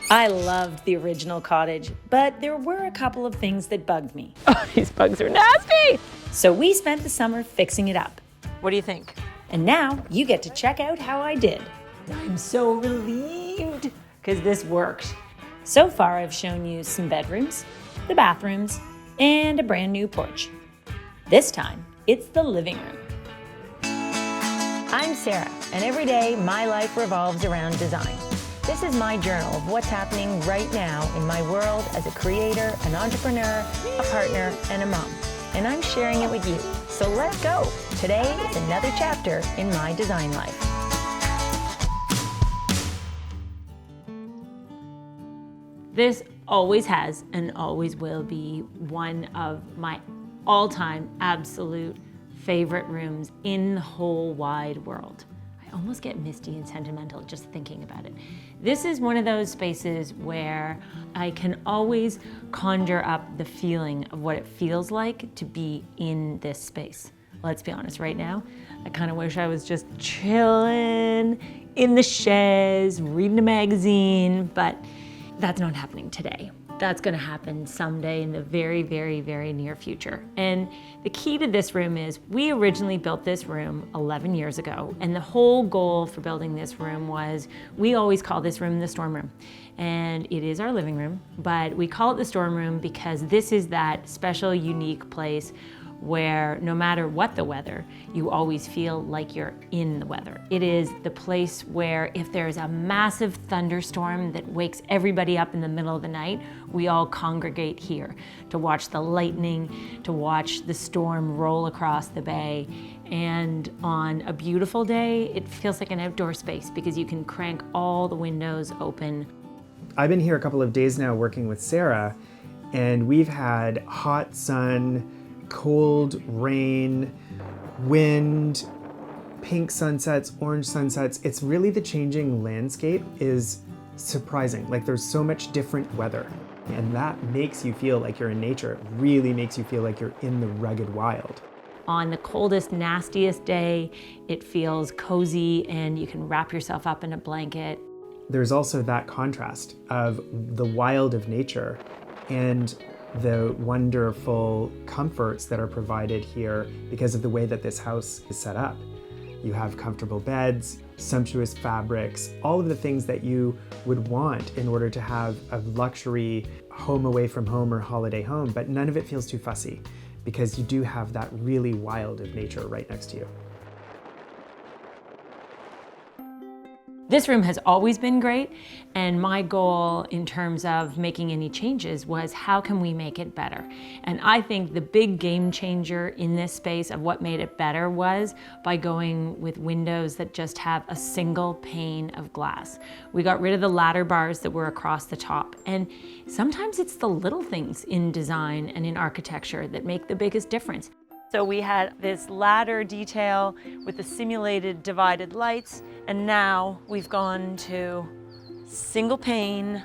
I loved the original cottage, but there were a couple of things that bugged me. Oh, these bugs are nasty! So we spent the summer fixing it up. What do you think? And now you get to check out how I did. I'm so relieved, because this worked. So far, I've shown you some bedrooms, the bathrooms, and a brand new porch. This time, it's the living room. I'm Sarah, and every day my life revolves around design. This is my journal of what's happening right now in my world as a creator, an entrepreneur, a partner, and a mom. And I'm sharing it with you. So let's go. Today is another chapter in my design life. This always has and always will be one of my all-time absolute favorite rooms in the whole wide world. I almost get misty and sentimental just thinking about it. This is one of those spaces where I can always conjure up the feeling of what it feels like to be in this space. Let's be honest, right now, I kind of wish I was just chilling in the chaise, reading a magazine, but that's not happening today. That's gonna happen someday in the very, very, very near future. And the key to this room is we originally built this room 11 years ago, and the whole goal for building this room was, we always call this room the storm room. And it is our living room, but we call it the storm room because this is that special, unique place where no matter what the weather, you always feel like you're in the weather. It is the place where if there's a massive thunderstorm that wakes everybody up in the middle of the night, we all congregate here to watch the lightning, to watch the storm roll across the bay. And on a beautiful day, it feels like an outdoor space because you can crank all the windows open. I've been here a couple of days now working with Sarah, and we've had hot sun, cold rain, wind, pink sunsets, orange sunsets. It's really the changing landscape is surprising. Like there's so much different weather, and that makes you feel like you're in nature. It really makes you feel like you're in the rugged wild. On the coldest, nastiest day, it feels cozy and you can wrap yourself up in a blanket. There's also that contrast of the wild of nature and the wonderful comforts that are provided here because of the way that this house is set up. You have comfortable beds, sumptuous fabrics, all of the things that you would want in order to have a luxury home away from home or holiday home, but none of it feels too fussy because you do have that really wild of nature right next to you. This room has always been great, and my goal in terms of making any changes was how can we make it better? And I think the big game changer in this space of what made it better was by going with windows that just have a single pane of glass. We got rid of the ladder bars that were across the top, and sometimes it's the little things in design and in architecture that make the biggest difference. So we had this ladder detail with the simulated divided lights, and now we've gone to single pane.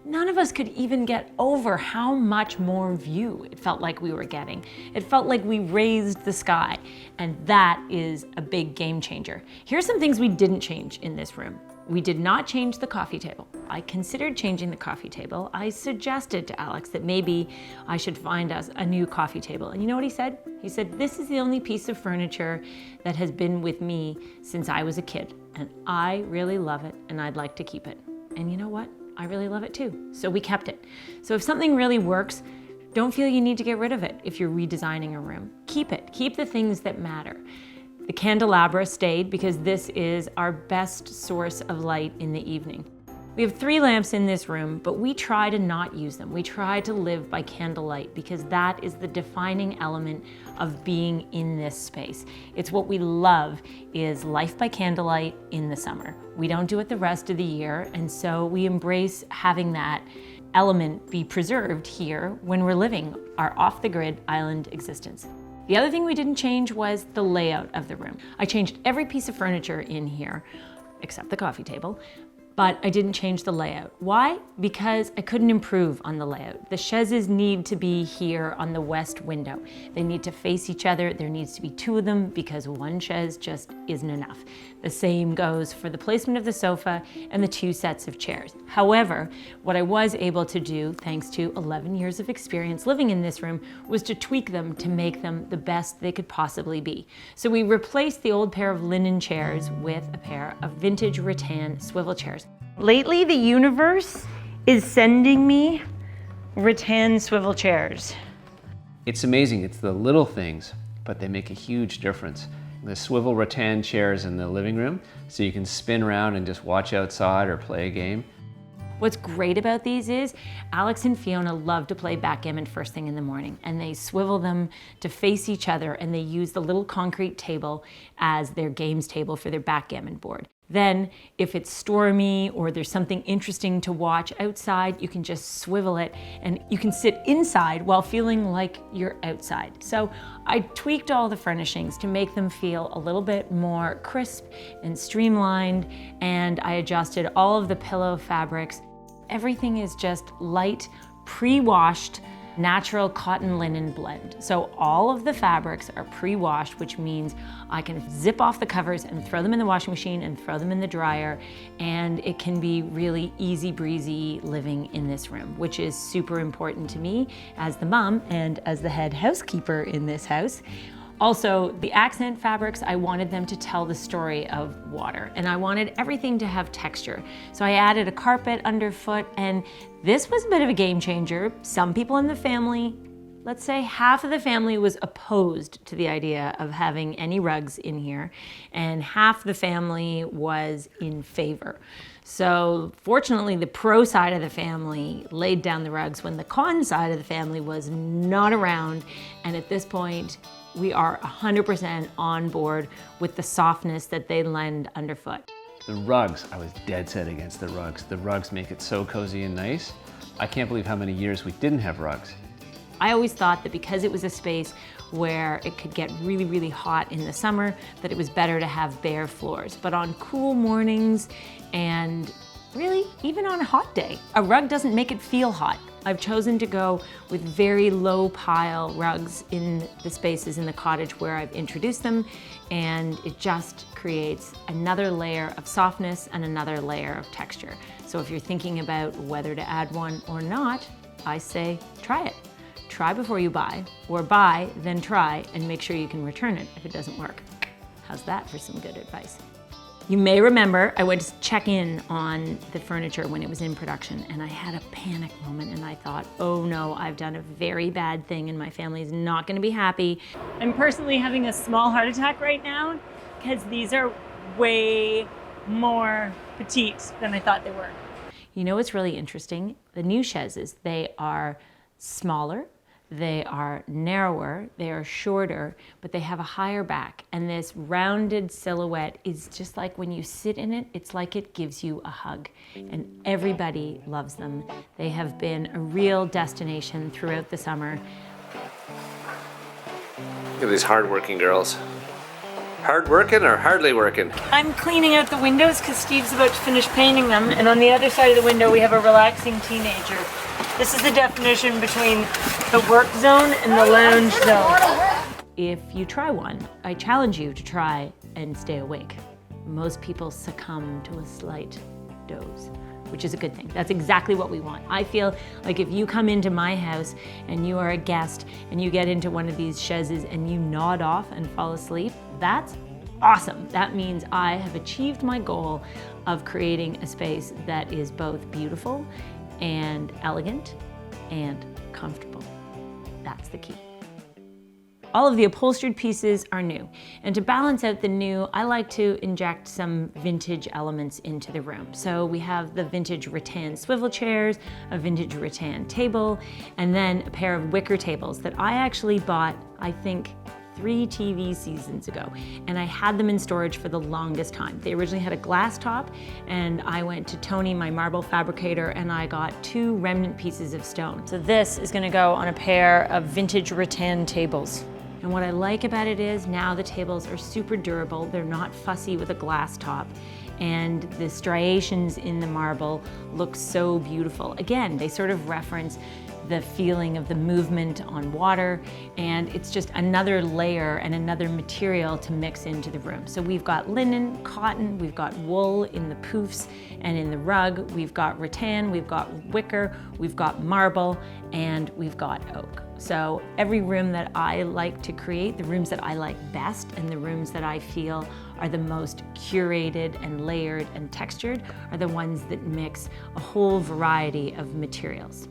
None of us could even get over how much more view it felt like we were getting. It felt like we raised the sky, and that is a big game changer. Here's some things we didn't change in this room. We did not change the coffee table. I considered changing the coffee table. I suggested to Alex that maybe I should find us a new coffee table. And you know what he said? He said, this is the only piece of furniture that has been with me since I was a kid. And I really love it, and I'd like to keep it. And you know what? I really love it too. So we kept it. So if something really works, don't feel you need to get rid of it if you're redesigning a room. Keep it. Keep the things that matter. The candelabra stayed because this is our best source of light in the evening. We have 3 lamps in this room, but we try to not use them. We try to live by candlelight because that is the defining element of being in this space. It's what we love is life by candlelight in the summer. We don't do it the rest of the year, and so we embrace having that element be preserved here when we're living our off-the-grid island existence. The other thing we didn't change was the layout of the room. I changed every piece of furniture in here, except the coffee table, but I didn't change the layout. Why? Because I couldn't improve on the layout. The chaises need to be here on the west window. They need to face each other. There needs to be 2 of them because one chaise just isn't enough. The same goes for the placement of the sofa and the 2 sets of chairs. However, what I was able to do, thanks to 11 years of experience living in this room, was to tweak them to make them the best they could possibly be. So we replaced the old pair of linen chairs with a pair of vintage rattan swivel chairs. Lately, the universe is sending me rattan swivel chairs. It's amazing, it's the little things, but they make a huge difference. The swivel rattan chairs in the living room, so you can spin around and just watch outside or play a game. What's great about these is Alex and Fiona love to play backgammon first thing in the morning, and they swivel them to face each other, and they use the little concrete table as their games table for their backgammon board. Then, if it's stormy or there's something interesting to watch outside, you can just swivel it and you can sit inside while feeling like you're outside. So I tweaked all the furnishings to make them feel a little bit more crisp and streamlined, and I adjusted all of the pillow fabrics. Everything is just light, pre-washed, natural cotton linen blend. So all of the fabrics are pre-washed, which means I can zip off the covers and throw them in the washing machine and throw them in the dryer, and it can be really easy breezy living in this room, which is super important to me as the mom and as the head housekeeper in this house. Also, the accent fabrics, I wanted them to tell the story of water, and I wanted everything to have texture. So I added a carpet underfoot, and this was a bit of a game changer. Some people in the family, let's say half of the family, was opposed to the idea of having any rugs in here, and half the family was in favor. So fortunately, the pro side of the family laid down the rugs when the con side of the family was not around, and at this point, we are 100% on board with the softness that they lend underfoot. The rugs, I was dead set against the rugs. The rugs make it so cozy and nice. I can't believe how many years we didn't have rugs. I always thought that because it was a space where it could get really, really hot in the summer, that it was better to have bare floors. But on cool mornings and really even on a hot day, a rug doesn't make it feel hot. I've chosen to go with very low pile rugs in the spaces in the cottage where I've introduced them, and it just creates another layer of softness and another layer of texture. So if you're thinking about whether to add one or not, I say try it. Try before you buy, or buy, then try, and make sure you can return it if it doesn't work. How's that for some good advice? You may remember I went to check in on the furniture when it was in production, and I had a panic moment, and I thought, oh no, I've done a very bad thing and my family's not gonna be happy. I'm personally having a small heart attack right now because these are way more petite than I thought they were. You know what's really interesting? The new chaises, they are smaller, they are narrower, they are shorter, but they have a higher back. And this rounded silhouette is just like when you sit in it, it's like it gives you a hug. And everybody loves them. They have been a real destination throughout the summer. Look at these hard-working girls. Hard working or hardly working? I'm cleaning out the windows because Steve's about to finish painting them, and on the other side of the window we have a relaxing teenager. This is the definition between the work zone and the lounge zone. If you try one, I challenge you to try and stay awake. Most people succumb to a slight doze, which is a good thing. That's exactly what we want. I feel like if you come into my house and you are a guest and you get into one of these chaises and you nod off and fall asleep, that's awesome. That means I have achieved my goal of creating a space that is both beautiful and elegant and comfortable. That's the key. All of the upholstered pieces are new. And to balance out the new, I like to inject some vintage elements into the room. So we have the vintage rattan swivel chairs, a vintage rattan table, and then a pair of wicker tables that I actually bought, I think, 3 TV seasons ago, and I had them in storage for the longest time. They originally had a glass top, and I went to Tony, my marble fabricator, and I got 2 remnant pieces of stone. So this is going to go on a pair of vintage rattan tables. And what I like about it is now the tables are super durable. They're not fussy with a glass top. And the striations in the marble look so beautiful. Again, they sort of reference the feeling of the movement on water, and it's just another layer and another material to mix into the room. So we've got linen, cotton, we've got wool in the poofs and in the rug, we've got rattan, we've got wicker, we've got marble, and we've got oak. So every room that I like to create, the rooms that I like best and the rooms that I feel are the most curated and layered and textured are the ones that mix a whole variety of materials.